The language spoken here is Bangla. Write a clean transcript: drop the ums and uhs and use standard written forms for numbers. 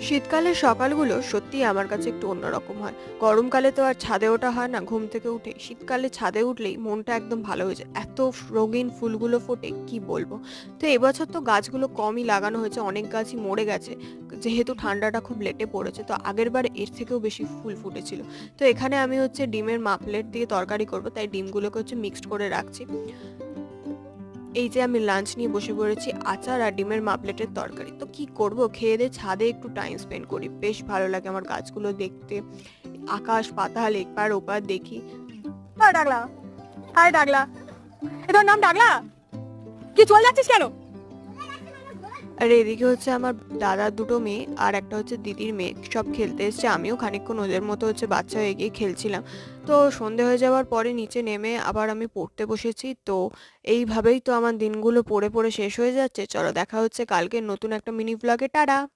শীতকালের সকালগুলো সত্যিই আমার কাছে একটু অন্যরকম হয়। গরমকালে তো আর ছাদে ওঠা হয় না ঘুম থেকে উঠে। শীতকালে ছাদে উঠলেই মনটা একদম ভালো হয়ে যায়। এত রঙিন ফুলগুলো ফোটে কি বলবো। তো এবছর তো গাছগুলো কমই লাগানো হয়েছে, অনেক গাছই মরে গেছে। যেহেতু ঠান্ডাটা খুব লেটে পড়েছে, তো আগেরবার এর থেকেও বেশি ফুল ফুটেছিল। তো এখানে আমি হচ্ছে ডিমের মাপলেট দিয়ে তরকারি করব, তাই ডিমগুলোকে হচ্ছে মিক্সড করে রাখছি। এই যে আমি লাঞ্চ নিয়ে বসে পড়েছি, আচার আর ডিমের মাপলেটের তরকারি। তো কি করব, খেয়ে দিয়ে ছাদে একটু টাইম স্পেন্ড করি। বেশ ভালো লাগে আমার গাছগুলো দেখতে। আকাশ পাতাল এপার ওপার দেখি। হাই ডাগলা, হাই ডাগলা, এ তোর নাম ডাগলা? কি চলে যাচ্ছিস কেন? আর এদিকে হচ্ছে আমার দাদার দুটো মেয়ে আর একটা হচ্ছে দিদির মেয়ে সব খেলতে এসছে। আমিও খানিকক্ষণ ওদের মতো হচ্ছে বাচ্চা হয়ে গিয়ে খেলছিলাম। তো সন্ধে হয়ে যাওয়ার পরে নিচে নেমে আবার আমি পড়তে বসেছি। তো এইভাবেই তো আমার দিনগুলো পড়ে পড়ে শেষ হয়ে যাচ্ছে। চলো দেখা হচ্ছে কালকে নতুন একটা মিনি ব্লগে। টাটা।